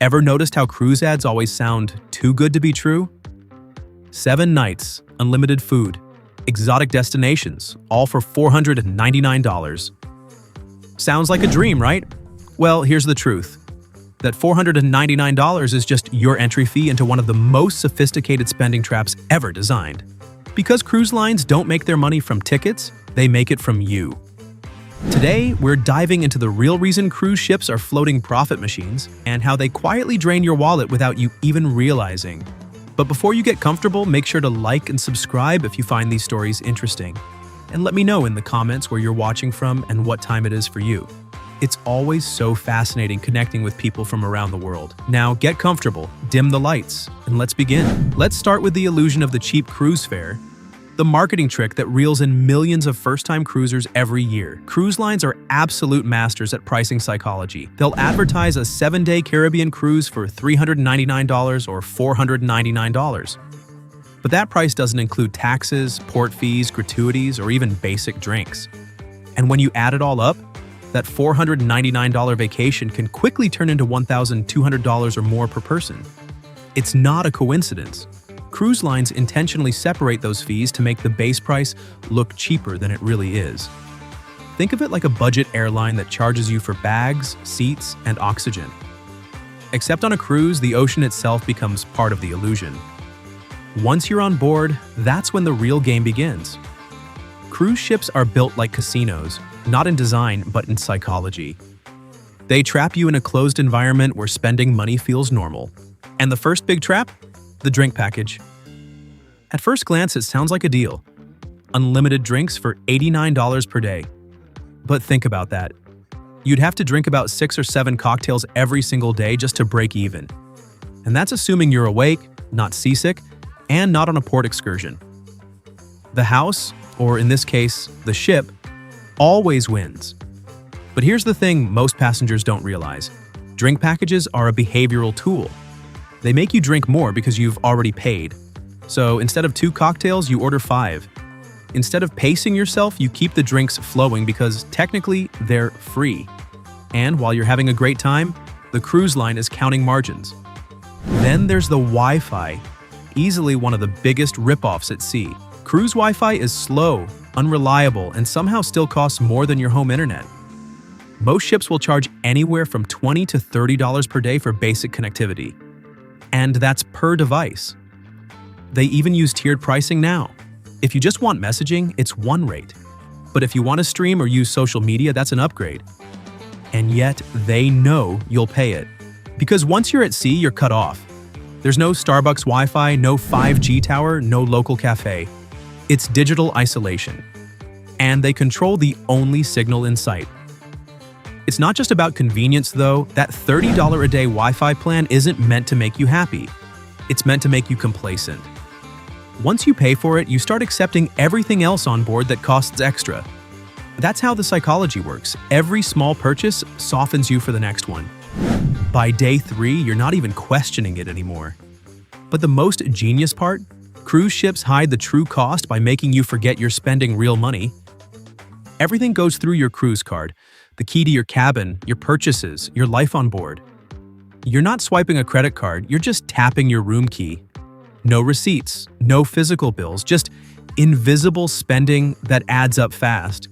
Ever noticed how cruise ads always sound too good to be true? 7 nights, unlimited food, exotic destinations, all for $499. Sounds like a dream, right? Well, here's the truth. That $499 is just your entry fee into one of the most sophisticated spending traps ever designed. Because cruise lines don't make their money from tickets, they make it from you. Today, we're diving into the real reason cruise ships are floating profit machines and how they quietly drain your wallet without you even realizing. But before you get comfortable, make sure to like and subscribe if you find these stories interesting. And let me know in the comments where you're watching from and what time it is for you. It's always so fascinating connecting with people from around the world. Now get comfortable, dim the lights, and let's begin. Let's start with the illusion of the cheap cruise fare. The marketing trick that reels in millions of first-time cruisers every year. Cruise lines are absolute masters at pricing psychology. They'll advertise a 7-day Caribbean cruise for $399 or $499. But that price doesn't include taxes, port fees, gratuities, or even basic drinks. And when you add it all up, that $499 vacation can quickly turn into $1,200 or more per person. It's not a coincidence. Cruise lines intentionally separate those fees to make the base price look cheaper than it really is. Think of it like a budget airline that charges you for bags, seats, and oxygen. Except on a cruise, the ocean itself becomes part of the illusion. Once you're on board, that's when the real game begins. Cruise ships are built like casinos, not in design, but in psychology. They trap you in a closed environment where spending money feels normal. And the first big trap? The drink package. At first glance, it sounds like a deal. Unlimited drinks for $89 per day. But think about that. You'd have to drink about 6 or 7 cocktails every single day just to break even. And that's assuming you're awake, not seasick, and not on a port excursion. The house, or in this case, the ship, always wins. But here's the thing most passengers don't realize. Drink packages are a behavioral tool. They make you drink more because you've already paid. So instead of 2 cocktails, you order 5. Instead of pacing yourself, you keep the drinks flowing because technically they're free. And while you're having a great time, the cruise line is counting margins. Then there's the Wi-Fi, easily one of the biggest ripoffs at sea. Cruise Wi-Fi is slow, unreliable, and somehow still costs more than your home internet. Most ships will charge anywhere from $20 to $30 per day for basic connectivity. And that's per device. They even use tiered pricing now. If you just want messaging, it's one rate. But if you want to stream or use social media, that's an upgrade. And yet, they know you'll pay it. Because once you're at sea, you're cut off. There's no Starbucks Wi-Fi, no 5G tower, no local cafe. It's digital isolation. And they control the only signal in sight. It's not just about convenience, though. That $30 a day Wi-Fi plan isn't meant to make you happy. It's meant to make you complacent. Once you pay for it, you start accepting everything else on board that costs extra. That's how the psychology works. Every small purchase softens you for the next one. By day 3, you're not even questioning it anymore. But the most genius part? Cruise ships hide the true cost by making you forget you're spending real money. Everything goes through your cruise card. The key to your cabin, your purchases, your life on board. You're not swiping a credit card, you're just tapping your room key. No receipts, no physical bills, just invisible spending that adds up fast.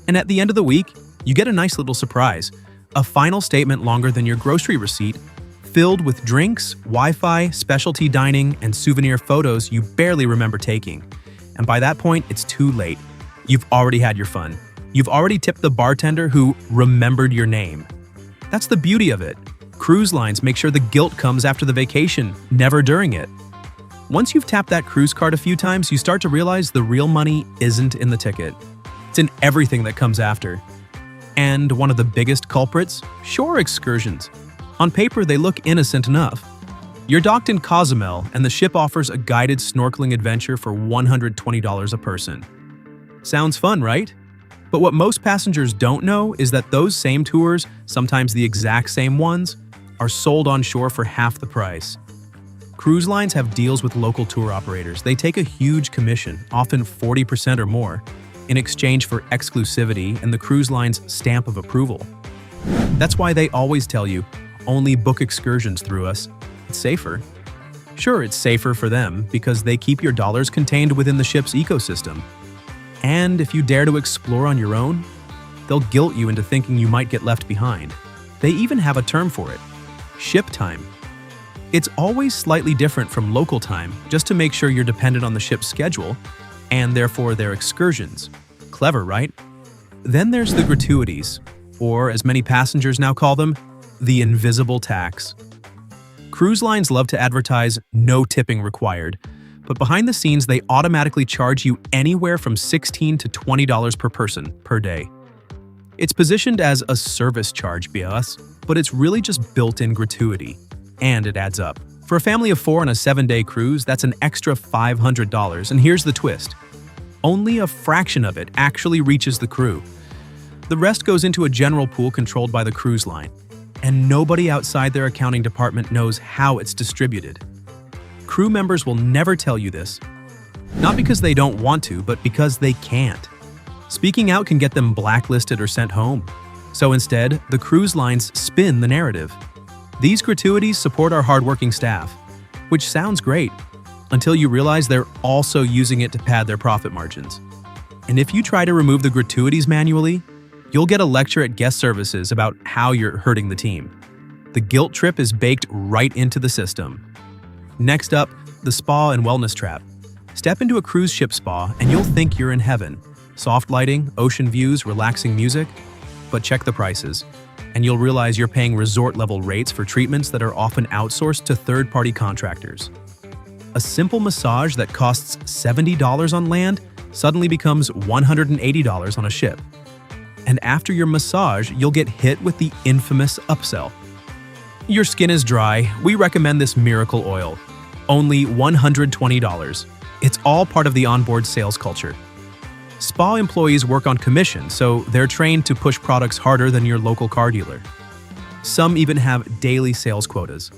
And at the end of the week, you get a nice little surprise. A final statement longer than your grocery receipt, filled with drinks, Wi-Fi, specialty dining, and souvenir photos you barely remember taking. And by that point, it's too late. You've already had your fun. You've already tipped the bartender who remembered your name. That's the beauty of it. Cruise lines make sure the guilt comes after the vacation, never during it. Once you've tapped that cruise card a few times, you start to realize the real money isn't in the ticket. It's in everything that comes after. And one of the biggest culprits? Shore excursions. On paper, they look innocent enough. You're docked in Cozumel, and the ship offers a guided snorkeling adventure for $120 a person. Sounds fun, right? But what most passengers don't know is that those same tours, sometimes the exact same ones, are sold on shore for half the price. Cruise lines have deals with local tour operators. They take a huge commission, often 40% or more, in exchange for exclusivity and the cruise line's stamp of approval. That's why they always tell you, only book excursions through us. It's safer. Sure, it's safer for them because they keep your dollars contained within the ship's ecosystem. And if you dare to explore on your own, they'll guilt you into thinking you might get left behind. They even have a term for it: ship time. It's always slightly different from local time, just to make sure you're dependent on the ship's schedule, and therefore their excursions. Clever, right? Then there's the gratuities, or as many passengers now call them, the invisible tax. Cruise lines love to advertise no tipping required, but behind the scenes they automatically charge you anywhere from $16 to $20 per person per day. It's positioned as a service charge, BS, but it's really just built-in gratuity, and it adds up. For a family of 4 on a 7-day cruise, that's an extra $500, and here's the twist: only a fraction of it actually reaches the crew. The rest goes into a general pool controlled by the cruise line, and nobody outside their accounting department knows how it's distributed. Crew members will never tell you this, not because they don't want to, but because they can't. Speaking out can get them blacklisted or sent home. So instead, the cruise lines spin the narrative. These gratuities support our hardworking staff, which sounds great, until you realize they're also using it to pad their profit margins. And if you try to remove the gratuities manually, you'll get a lecture at guest services about how you're hurting the team. The guilt trip is baked right into the system. Next up, the spa and wellness trap. Step into a cruise ship spa and you'll think you're in heaven. Soft lighting, ocean views, relaxing music. But check the prices, and you'll realize you're paying resort-level rates for treatments that are often outsourced to third-party contractors. A simple massage that costs $70 on land suddenly becomes $180 on a ship. And after your massage, you'll get hit with the infamous upsell. Your skin is dry, we recommend this miracle oil. Only $120. It's all part of the onboard sales culture. Spa employees work on commission, so they're trained to push products harder than your local car dealer. Some even have daily sales quotas.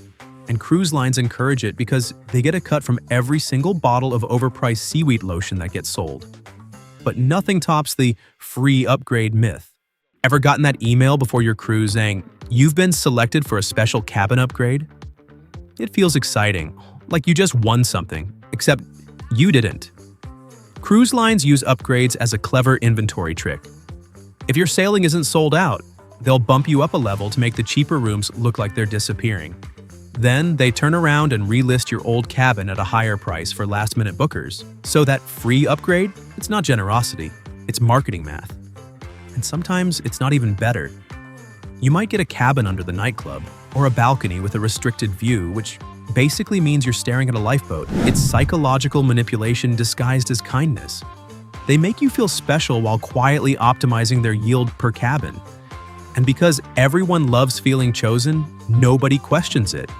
And cruise lines encourage it because they get a cut from every single bottle of overpriced seaweed lotion that gets sold. But nothing tops the free upgrade myth. Ever gotten that email before your cruise saying, "You've been selected for a special cabin upgrade"? It feels exciting, like you just won something, except you didn't. Cruise lines use upgrades as a clever inventory trick. If your sailing isn't sold out, they'll bump you up a level to make the cheaper rooms look like they're disappearing. Then they turn around and relist your old cabin at a higher price for last-minute bookers. So that free upgrade, it's not generosity, it's marketing math. And sometimes it's not even better. You might get a cabin under the nightclub, or a balcony with a restricted view, which basically means you're staring at a lifeboat. It's psychological manipulation disguised as kindness. They make you feel special while quietly optimizing their yield per cabin. And because everyone loves feeling chosen, nobody questions it.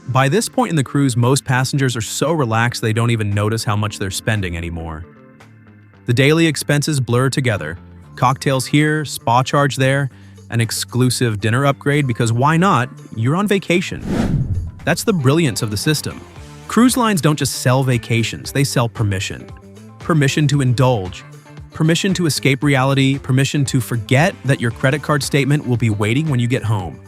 By this point in the cruise, most passengers are so relaxed they don't even notice how much they're spending anymore. The daily expenses blur together. Cocktails here, spa charge there, an exclusive dinner upgrade because why not? You're on vacation. That's the brilliance of the system. Cruise lines don't just sell vacations, they sell permission. Permission to indulge. Permission to escape reality. Permission to forget that your credit card statement will be waiting when you get home.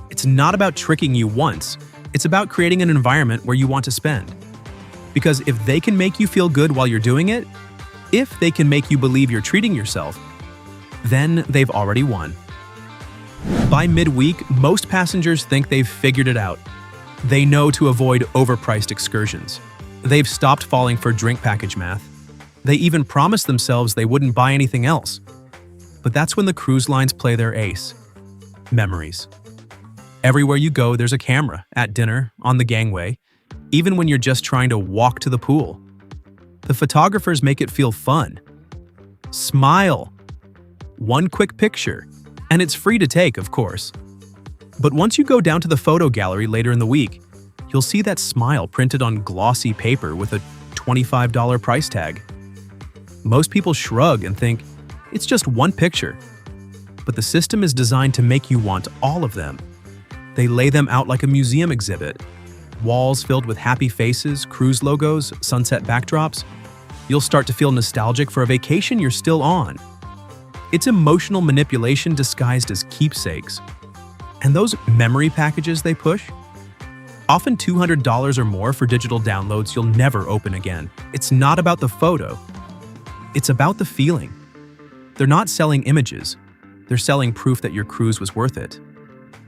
It's not about tricking you once. It's about creating an environment where you want to spend. Because if they can make you feel good while you're doing it, if they can make you believe you're treating yourself, then they've already won. By midweek, most passengers think they've figured it out. They know to avoid overpriced excursions. They've stopped falling for drink package math. They even promised themselves they wouldn't buy anything else. But that's when the cruise lines play their ace: memories. Everywhere you go, there's a camera, at dinner, on the gangway, even when you're just trying to walk to the pool. The photographers make it feel fun. Smile. One quick picture. And it's free to take, of course. But once you go down to the photo gallery later in the week, you'll see that smile printed on glossy paper with a $25 price tag. Most people shrug and think, it's just one picture. But the system is designed to make you want all of them. They lay them out like a museum exhibit. Walls filled with happy faces, cruise logos, sunset backdrops. You'll start to feel nostalgic for a vacation you're still on. It's emotional manipulation disguised as keepsakes. And those memory packages they push? Often $200 or more for digital downloads you'll never open again. It's not about the photo. It's about the feeling. They're not selling images. They're selling proof that your cruise was worth it.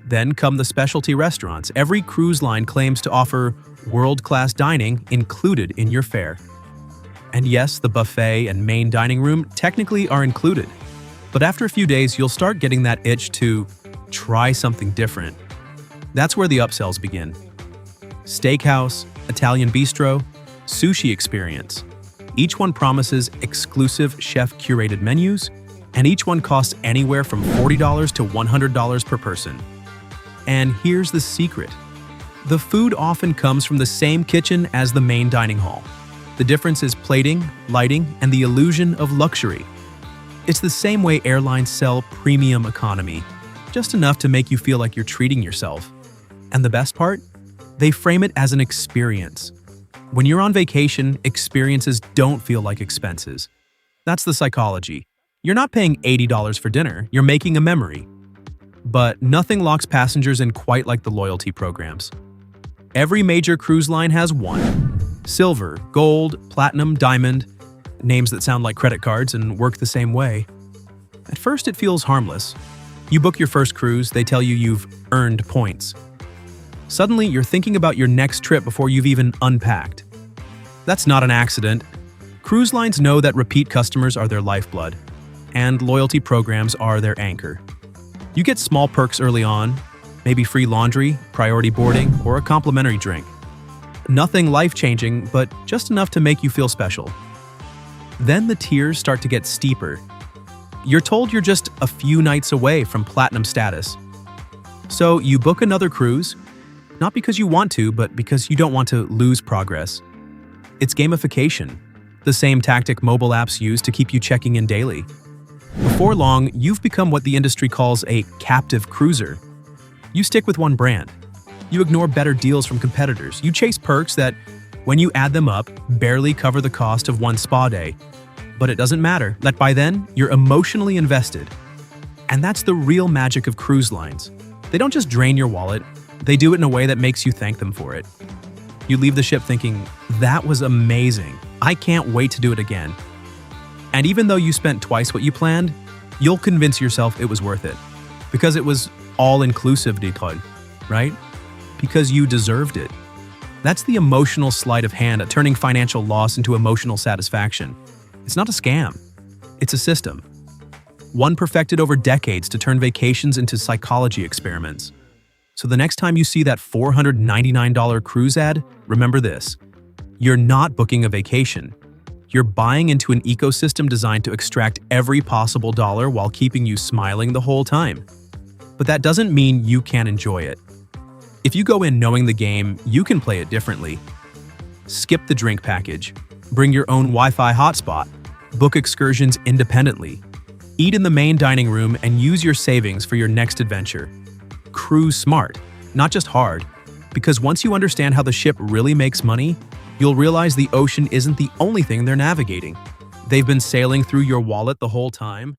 Then come the specialty restaurants. Every cruise line claims to offer world-class dining included in your fare. And yes, the buffet and main dining room technically are included. But after a few days, you'll start getting that itch to try something different. That's where the upsells begin. Steakhouse, Italian bistro, sushi experience. Each one promises exclusive chef-curated menus, and each one costs anywhere from $40 to $100 per person. And here's the secret. The food often comes from the same kitchen as the main dining hall. The difference is plating, lighting, and the illusion of luxury. It's the same way airlines sell premium economy, just enough to make you feel like you're treating yourself. And the best part? They frame it as an experience. When you're on vacation, experiences don't feel like expenses. That's the psychology. You're not paying $80 for dinner, you're making a memory. But nothing locks passengers in quite like the loyalty programs. Every major cruise line has one. Silver, gold, platinum, diamond, names that sound like credit cards and work the same way. At first it feels harmless. You book your first cruise, they tell you you've earned points. Suddenly you're thinking about your next trip before you've even unpacked. That's not an accident. Cruise lines know that repeat customers are their lifeblood, and loyalty programs are their anchor. You get small perks early on, maybe free laundry, priority boarding, or a complimentary drink. Nothing life-changing, but just enough to make you feel special. Then the tiers start to get steeper. You're told you're just a few nights away from platinum status. So you book another cruise, not because you want to, but because you don't want to lose progress. It's gamification, the same tactic mobile apps use to keep you checking in daily. Before long, you've become what the industry calls a captive cruiser. You stick with one brand. You ignore better deals from competitors. You chase perks that, when you add them up, barely cover the cost of one spa day. But it doesn't matter, that by then, you're emotionally invested. And that's the real magic of cruise lines. They don't just drain your wallet, they do it in a way that makes you thank them for it. You leave the ship thinking, that was amazing. I can't wait to do it again. And even though you spent twice what you planned, you'll convince yourself it was worth it. Because it was all-inclusive, right? Because you deserved it. That's the emotional sleight of hand at turning financial loss into emotional satisfaction. It's not a scam. It's a system. One perfected over decades to turn vacations into psychology experiments. So the next time you see that $499 cruise ad, remember this. You're not booking a vacation. You're buying into an ecosystem designed to extract every possible dollar while keeping you smiling the whole time. But that doesn't mean you can't enjoy it. If you go in knowing the game, you can play it differently. Skip the drink package. Bring your own Wi-Fi hotspot. Book excursions independently. Eat in the main dining room and use your savings for your next adventure. Cruise smart, not just hard. Because once you understand how the ship really makes money, you'll realize the ocean isn't the only thing they're navigating. They've been sailing through your wallet the whole time.